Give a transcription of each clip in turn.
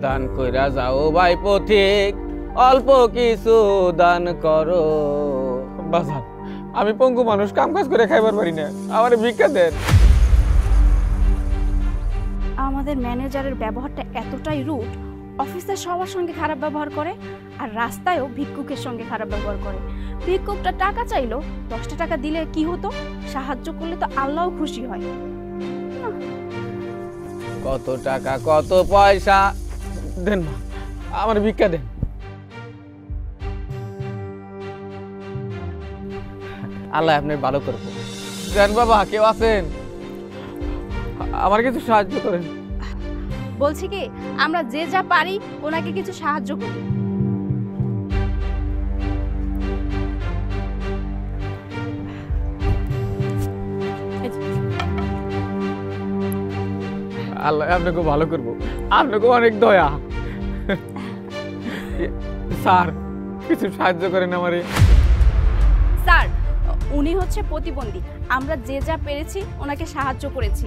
দান কইরা যাও ভাই পথিক, অল্প কিছু দান করো। বাজান, আমি পঙ্গু মানুষ, কাম কাজ করে খাইবার পারি না, আমারে ভিক্ষা দেন। আমাদের ম্যানেজারের ব্যবহারটা এতটাই রুড, অফিসের সবার সঙ্গে খারাপ ব্যবহার করে, আর রাস্তায়ও ভিক্ষুকের সঙ্গে খারাপ ব্যবহার করে। ভিক্ষুকটা টাকা চাইলো, 10টা টাকা দিলে কি হতো? সাহায্য করলে তো আল্লাহও খুশি হয়। কত টাকা কত পয়সা দেন মা, আমার ভিক্ষা দেন। আল্লাহ আপনি ভালো করবো। দেন বাবা, কেউ আছেন? আমার কিছু সাহায্য করেন। বলছি কি, আমরা যে যা পারি ওনাকে কিছু সাহায্য করি। আল্লাহ আপনাকে ভালো করবো, আপনাকে অনেক দয়া। স্যার, কিছু সাহায্য করেন আমারে। স্যার, উনি হচ্ছে প্রতিবন্ধী, আমরা যে যা পেরেছি ওনাকে সাহায্য করেছি,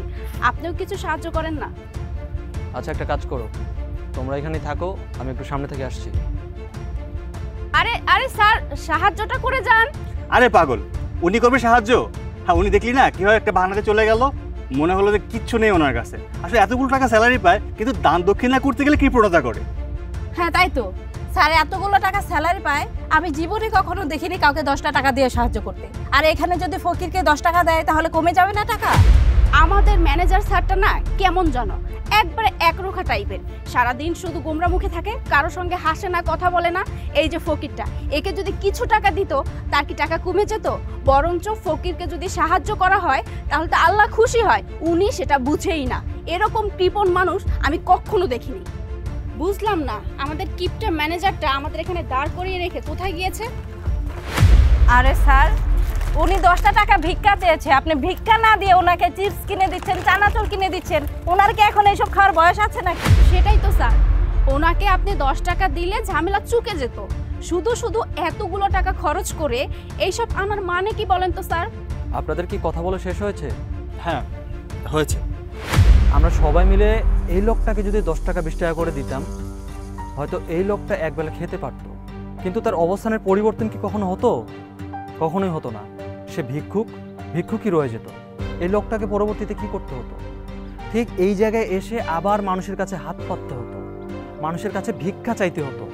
আপনিও কিছু সাহায্য করেন না? আচ্ছা, একটা কাজ করো, তোমরা এখানে থাকো, আমি একটু সামনে থেকে আসছি। আরে আরে স্যার, সাহায্যটা করে যান। আরে পাগল, উনি করবে সাহায্য? হ্যাঁ, উনি দেখলি না কিভাবে একটা বাহানাতে চলে গেল, মনে হলো যে কিচ্ছু নেই ওনার কাছে। আসলে এতগুলো টাকা স্যালারি পায়, কিন্তু দান দক্ষিণা করতে গেলে কৃপণতা করে। হ্যাঁ তাই তো, স্যার এতগুলো টাকা স্যালারি পায়, আমি জীবনে কখনো দেখিনি কাউকে 10টা টাকা দিয়ে সাহায্য করতে। আর এখানে যদি ফকিরকে 10 টাকা দেয় তাহলে কমে যাবে না টাকা? আমাদের ম্যানেজার স্যারটা না কেমন জানো, একবারে একরোখা টাইপের, সারাদিন শুধু গোমরা মুখে থাকে, কারো সঙ্গে হাসে না, কথা বলে না। এই যে ফকিরটা, একে যদি কিছু টাকা দিত তার কি টাকা কমে যেত? বরঞ্চ ফকিরকে যদি সাহায্য করা হয় তাহলে তো আল্লাহ খুশি হয়, উনি সেটা বুঝেই না। এরকম কৃপণ মানুষ আমি কখনো দেখিনি। বুঝলাম না, আমাদের কিপটা ম্যানেজারটা আমাদের এখানে দাঁড় করিয়ে রেখে কোথায় গিয়েছে? আরে স্যার, উনি 10টা টাকা ভিক্ষা চেয়েছে, আপনি ভিক্ষা না দিয়ে ওনাকে চিপস কিনে দিচ্ছেন, চানাচুর কিনে দিচ্ছেন। ওনার কি এখন এইসব খাওয়ার বয়স আছে নাকি? সেটাই তো স্যার, ওনাকে আপনি 10 টাকা দিলে ঝামেলা চুকে যেত, শুধু শুধু এতগুলো টাকা খরচ করে এইসব আনার মানে কি বলেন তো স্যার? আপনাদের কি কথা বলে শেষ হয়েছে? হ্যাঁ হয়েছে। আমরা সবাই মিলে এই লোকটাকে যদি 10 টাকা 20 টাকা করে দিতাম, হয়তো এই লোকটা একবেলা খেতে পারতো, কিন্তু তার অবস্থানের পরিবর্তন কি কখনো হতো? কখনোই হতো না। সে ভিক্ষুকই রয়ে যেত। এই লোকটাকে পরবর্তীতে কি করতে হতো? ঠিক এই জায়গায় এসে আবার মানুষের কাছে হাত পাততে হতো, মানুষের কাছে ভিক্ষা চাইতে হতো।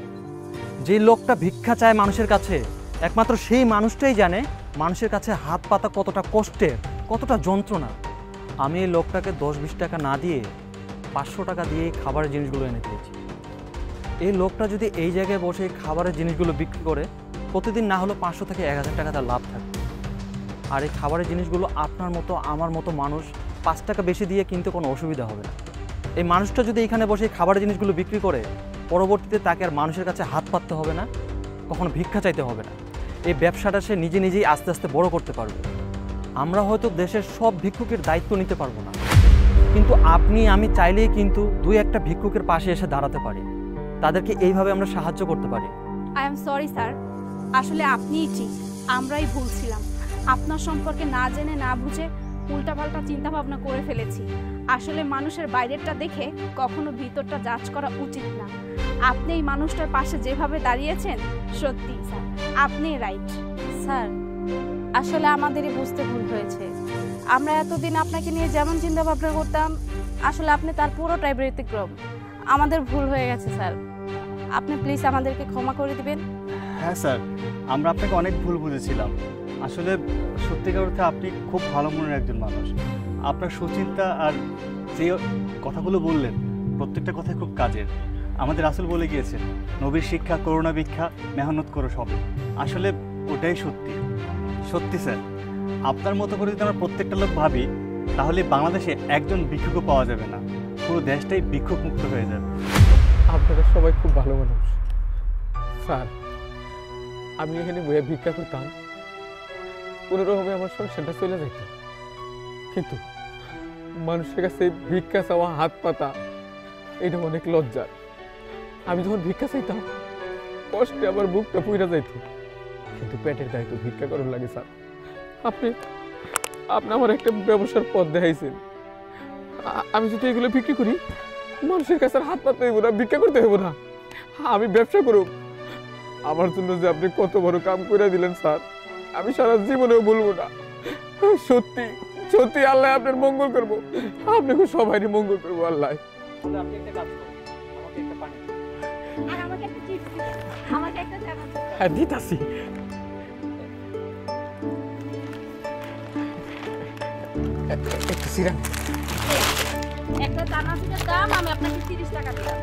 যে লোকটা ভিক্ষা চায় মানুষের কাছে, একমাত্র সেই মানুষটাই জানে মানুষের কাছে হাত পাতা কতটা কষ্টের, কতটা যন্ত্রণা। আমি এই লোকটাকে 10-20 টাকা না দিয়ে 500 টাকা দিয়ে খাবারের জিনিসগুলো এনে দিয়েছি। এই লোকটা যদি এই জায়গায় বসে খাবারের জিনিসগুলো বিক্রি করে, প্রতিদিন না হলো 500 থেকে 1000 টাকা তার লাভ থাকবে। আর এই খাবারের জিনিসগুলো আপনার মতো আমার মতো মানুষ 5 টাকা বেশি দিয়ে কিনতে কোনো অসুবিধা হবে না। এই মানুষটা যদি এখানে বসে খাবারের জিনিসগুলো বিক্রি করে, পরবর্তীতে তাকে আর মানুষের কাছে হাত পাততে হবে না, কখনো ভিক্ষা চাইতে হবে না। এই ব্যবসাটা সে নিজেই আস্তে আস্তে বড় করতে পারবে। আমরা হয়তো দেশের সব ভিক্ষুকের দায়িত্ব নিতে পারবো না, কিন্তু আপনি আমি চাইলেই কিন্তু 2-1টা ভিক্ষুকের পাশে এসে দাঁড়াতে পারি, তাদেরকে এইভাবে আমরা সাহায্য করতে পারি। আই এম সরি স্যার, আসলে আপনিই ঠিক, আমরাই ভুল ছিলাম। আপনার সম্পর্কে না জেনে না বুঝে উল্টাপাল্টা চিন্তা ভাবনা করে ফেলেছি। আসলে মানুষের বাইরেরটা দেখে কখনো ভিতরটা জাজ করা উচিত না। আপনি এই মানুষটার পাশে যেভাবে দাঁড়িয়েছেন, সত্যি স্যার আপনিই রাইট। স্যার, আসলে আমাদেরই বুঝতে ভুল হয়েছে। আমরা এতদিন আপনাকে নিয়ে যেমন চিন্তা ভাবনা করতাম, আসলে আপনি তার পুরোটাই ব্যতিক্রম। আমাদের ভুল হয়ে গেছে স্যার, আপনি প্লিজ আমাদেরকে ক্ষমা করে দিবেন। হ্যাঁ স্যার, আমরা আপনাকে অনেক ভুল বুঝেছিলাম। আসলে সত্যিকার অর্থে আপনি খুব ভালো মনের একজন মানুষ। আপনার সুচিন্তা আর যে কথাগুলো বললেন, প্রত্যেকটা কথাই খুব কাজের। আমাদের রাসূল বলে গিয়েছেন, নবীর শিক্ষা করুণা ভিক্ষা, মেহনত করো সবে। আসলে ওটাই সত্যি। সত্যি স্যার, আপনার মতো করে যদি আমরা প্রত্যেকটা লোক ভাবি, তাহলে বাংলাদেশে একজন ভিক্ষুকও পাওয়া যাবে না, পুরো দেশটাই ভিক্ষুক মুক্ত হয়ে যাবে। আপনারা সবাই খুব ভালো মানুষ। স্যার, আমি এখানে বইয়ে ভিক্ষা করতাম, কোনোরকমে আমার সংসারটা চলে যেত, কিন্তু মানুষের কাছে ভিক্ষা চাওয়া, হাত পাতা, এটা অনেক লজ্জার। আমি যখন ভিক্ষা চাইতাম, কষ্টে আমার বুকটা পুইরা যাইত, কিন্তু পেটের দায়িত্ব ভিক্ষা করার লাগে। স্যার, আপনি আমার একটা ব্যবসার পথ দেখাইছেন। আমি যদি এগুলো বিক্রি করি, মানুষের কাছে আর হাত পাততে হইব না, ভিক্ষা করতে হইব না, আমি ব্যবসা করব। আমার জন্য যে আপনি কত বড় কাম করে দিলেন স্যার, আমি সারা জীবনেও ভুলবো না। সত্যি সত্যি আল্লাহ আপনার মঙ্গল করবো, আপনাকে সবারই মঙ্গল করবো আল্লাহ। আপনি একটা কাজ করুন, আমাকে একটা পানি দিন। আর আমাকে একটা চিপস দিবেন, আমাকে একটা চানা দিবেন। হ্যাঁ দিতাছি। একটু সিরাপ। একটা চানাচুরের দাম আমি আপনাকে 30 টাকা দিলাম।